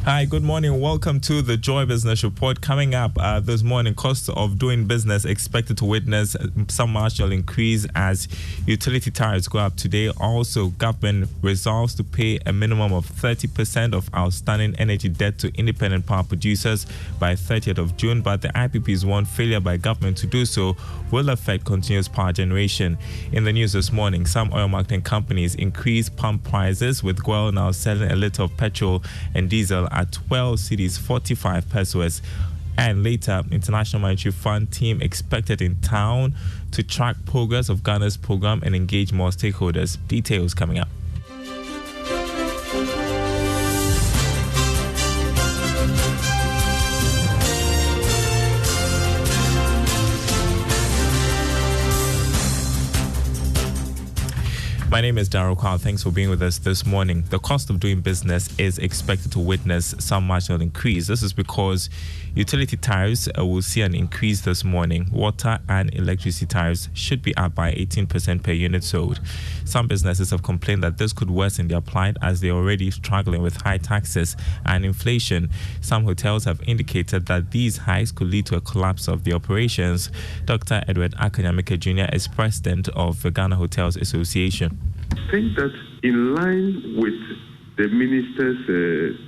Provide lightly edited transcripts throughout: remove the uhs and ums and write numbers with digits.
Hi, good morning. Welcome to the Joy Business Report. Coming up this morning, cost of doing business expected to witness some marginal increase as utility tariffs go up today. Also, government resolves to pay a minimum of 30% of outstanding energy debt to independent power producers by 30th of June, but the IPP's warned failure by government to do so will affect continuous power generation. In the news this morning, some oil marketing companies increased pump prices, with Guel now selling a liter of petrol and diesel at 12 cedis 45 pesos. And later, International Monetary Fund team expected in town to track progress of Ghana's program and engage more stakeholders. Details coming up. My name is Darryl Kwao. Thanks for being with us this morning. The cost of doing business is expected to witness some marginal increase. This is because utility tariffs will see an increase this morning. Water and electricity tariffs should be up by 18% per unit sold. Some businesses have complained that this could worsen their plight as they are already struggling with high taxes and inflation. Some hotels have indicated that these hikes could lead to a collapse of the operations. Dr. Edward Akanyamika Jr. is president of the Ghana Hotels Association. I think that in line with the minister's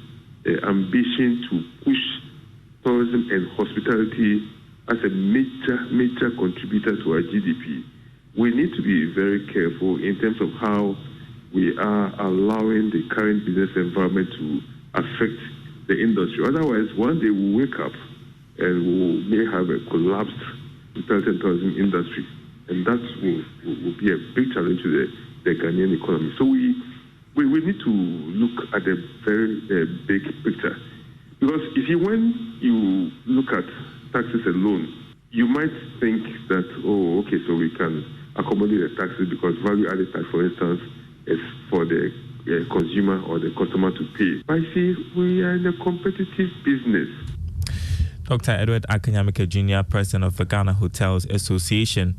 ambition to push tourism and hospitality as a major contributor to our GDP, we need to be very careful in terms of how we are allowing the current business environment to affect the industry. Otherwise, one day we'll wake up and we may have a collapsed hospitality and tourism industry, and that will be a big challenge to the Ghanaian economy. So we need to look at the very big picture. Because when you look at taxes alone, you might think that, so we can accommodate the taxes because value-added tax, for instance, is for the consumer or the customer to pay. But I see we are in a competitive business. Dr. Edward Akanyamika Jr., president of the Ghana Hotels Association.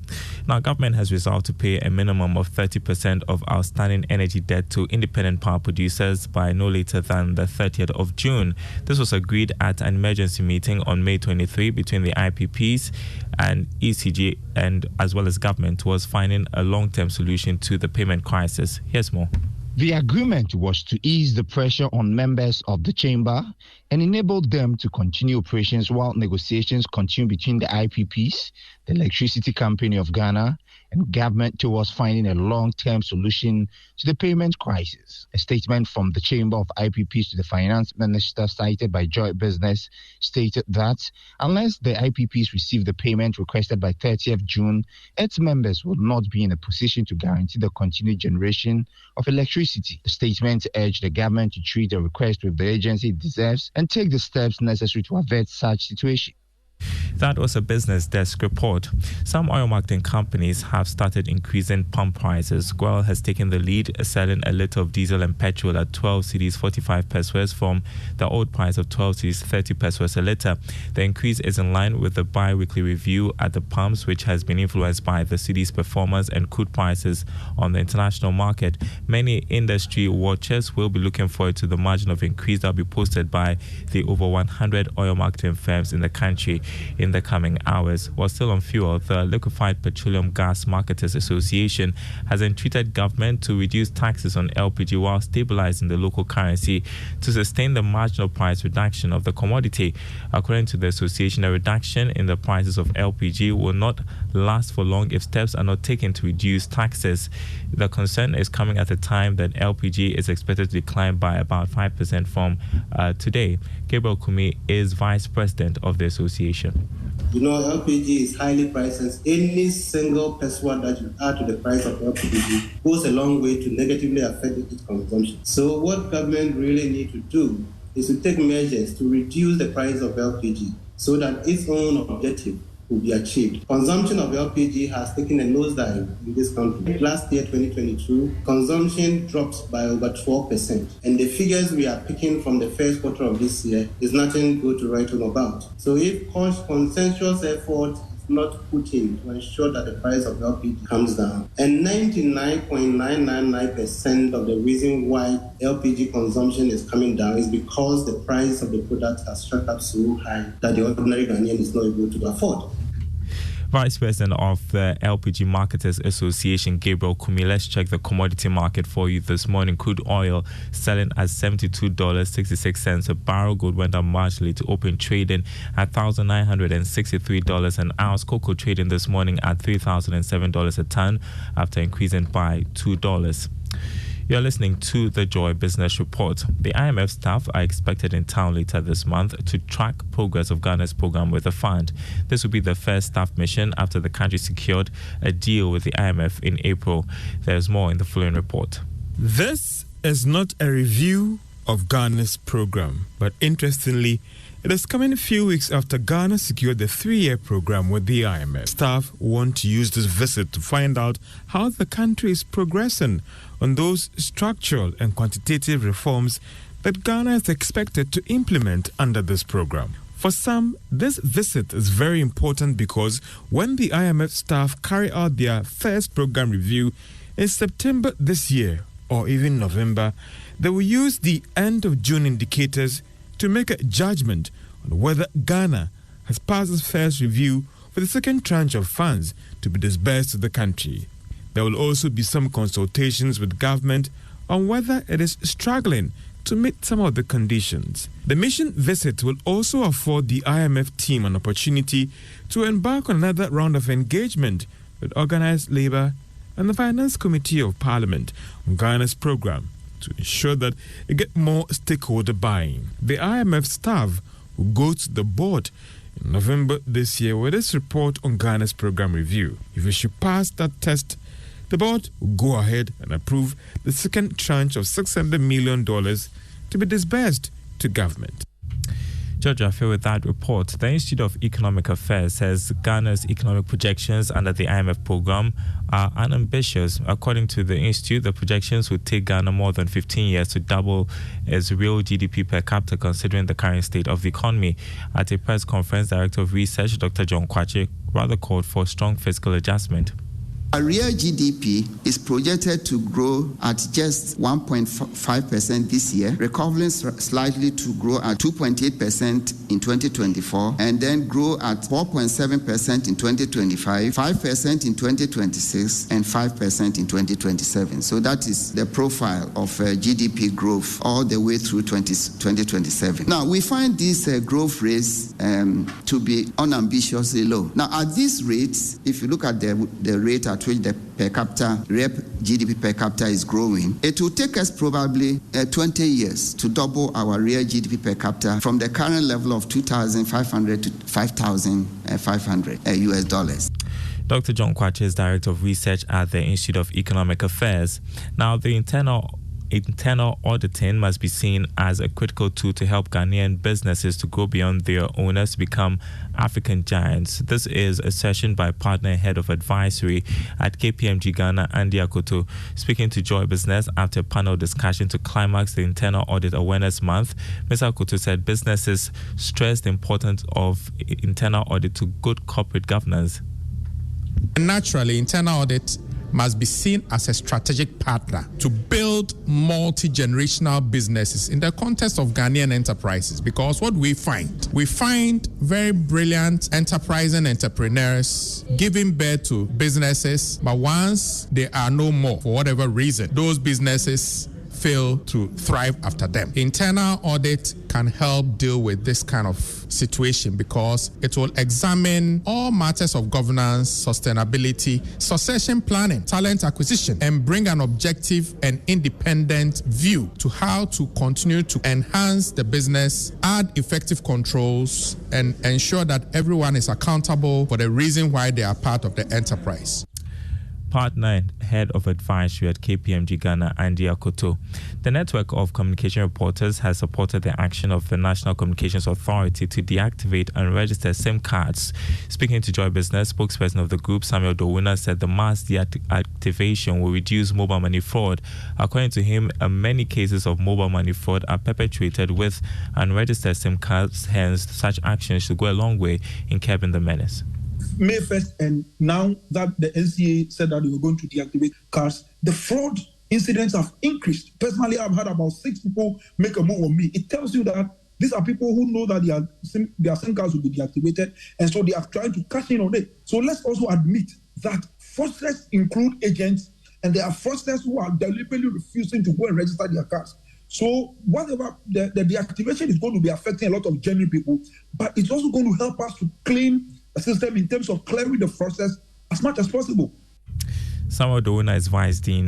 Now, government has resolved to pay a minimum of 30% of outstanding energy debt to independent power producers by no later than the 30th of June. This was agreed at an emergency meeting on May 23 between the IPPs and ECG, and as well as government, towards finding a long-term solution to the payment crisis. Here's more. The agreement was to ease the pressure on members of the chamber and enable them to continue operations while negotiations continue between the IPPs, the Electricity Company of Ghana, and government towards finding a long-term solution to the payment crisis. A statement from the Chamber of IPPs to the Finance Minister, cited by Joy Business, stated that unless the IPPs receive the payment requested by 30th June, its members will not be in a position to guarantee the continued generation of electricity. The statement urged the government to treat the request with the agency it deserves and take the steps necessary to avert such situation. That was a business desk report. Some oil marketing companies have started increasing pump prices. Guel has taken the lead, selling a liter of diesel and petrol at 12 cedis 45 pesos from the old price of 12 cedis 30 pesos a liter. The increase is in line with the bi-weekly review at the pumps, which has been influenced by the cedi's performance and crude prices on the international market. Many industry watchers will be looking forward to the margin of increase that will be posted by the over 100 oil marketing firms in the country in the coming hours. While still on fuel, the Liquefied Petroleum Gas Marketers Association has entreated government to reduce taxes on LPG while stabilizing the local currency to sustain the marginal price reduction of the commodity. According to the association, a reduction in the prices of LPG will not last for long if steps are not taken to reduce taxes. The concern is coming at a time that LPG is expected to decline by about 5% from today. Gabriel Kumi is vice president of the association. LPG is highly priced, and any single peso that you add to the price of LPG goes a long way to negatively affect its consumption. So what government really need to do is to take measures to reduce the price of LPG so that its own objective will be achieved. Consumption of LPG has taken a nosedive in this country. Last year, 2022, consumption dropped by over 12%. And the figures we are picking from the first quarter of this year is nothing good to write home about. So if consensuous effort is not put in to ensure that the price of LPG comes down. And 99.999% of the reason why LPG consumption is coming down is because the price of the product has shot up so high that the ordinary Ghanaian is not able to afford. Vice President of the LPG Marketers Association, Gabriel Kumi. Let's check the commodity market for you this morning. Crude oil selling at $72.66 a barrel. Gold went up marginally to open trading at $1,963 an ounce. Cocoa trading this morning at $3,007 a ton after increasing by $2. You're listening to the Joy Business Report. The IMF staff are expected in town later this month to track progress of Ghana's program with the fund. This will be the first staff mission after the country secured a deal with the IMF in April. There's more in the following report. This is not a review of Ghana's program, but interestingly, it is coming a few weeks after Ghana secured the 3-year program with the IMF. Staff want to use this visit to find out how the country is progressing on those structural and quantitative reforms that Ghana is expected to implement under this program. For some, this visit is very important because when the IMF staff carry out their first program review in September this year, or even November, they will use the end of June indicators to make a judgment on whether Ghana has passed its first review for the second tranche of funds to be disbursed to the country. There will also be some consultations with government on whether it is struggling to meet some of the conditions. The mission visit will also afford the IMF team an opportunity to embark on another round of engagement with Organised Labour and the Finance Committee of Parliament on Ghana's program to ensure that it gets more stakeholder buy-in. The IMF staff will go to the board in November this year with its report on Ghana's program review. If it should pass that test, the board will go ahead and approve the second tranche of $600 million to be disbursed to government. George, I feel with that report, the Institute of Economic Affairs says Ghana's economic projections under the IMF program are unambitious. According to the Institute, the projections would take Ghana more than 15 years to double its real GDP per capita, considering the current state of the economy. At a press conference, Director of Research, Dr. John Kwache, rather called for strong fiscal adjustment. Our real GDP is projected to grow at just 1.5% this year, recovering slightly to grow at 2.8% in 2024, and then grow at 4.7% in 2025, 5% in 2026, and 5% in 2027. So that is the profile of GDP growth all the way through 2027. Now, we find this growth rates to be unambitiously low. Now, at these rates, if you look at the rate at which the per capita, real GDP per capita is growing, it will take us probably 20 years to double our real GDP per capita from the current level of $2,500 to $5,500 US dollars. Dr. John Kwache is Director of Research at the Institute of Economic Affairs. Now, the internal auditing must be seen as a critical tool to help Ghanaian businesses to grow beyond their owners to become African giants. This is a session by partner head of advisory at KPMG Ghana, Andy Akoto. Speaking to Joy Business after a panel discussion to climax the Internal Audit Awareness Month, Mr. Akoto said businesses stress the importance of internal audit to good corporate governance. Naturally, internal audit must be seen as a strategic partner to build multi-generational businesses in the context of Ghanaian enterprises, because what we find very brilliant enterprising entrepreneurs giving birth to businesses, but once they are no more, for whatever reason, those businesses fail to thrive after them. Internal audit can help deal with this kind of situation because it will examine all matters of governance, sustainability, succession planning, talent acquisition, and bring an objective and independent view to how to continue to enhance the business, add effective controls, and ensure that everyone is accountable for the reason why they are part of the enterprise. Partner head of advisory at KPMG Ghana, Andy Akoto. The network of communication reporters has supported the action of the National Communications Authority to deactivate and register SIM cards. Speaking to Joy Business, spokesperson of the group, Samuel Dowuna, said the mass deactivation will reduce mobile money fraud. According to him, many cases of mobile money fraud are perpetrated with unregistered SIM cards, hence such actions should go a long way in curbing the menace. May 1st, and now that the NCA said that they were going to deactivate cards, the fraud incidents have increased. Personally, I've had about 6 people make a move on me. It tells you that these are people who know that their SIM cards will be deactivated, and so they are trying to cash in on it. So let's also admit that fraudsters include agents, and there are fraudsters who are deliberately refusing to go and register their cards. So whatever, the deactivation is going to be affecting a lot of genuine people, but it's also going to help us to clean the system in terms of clearing the fraudsters as much as possible. Samuel Dowuna is Vice Dean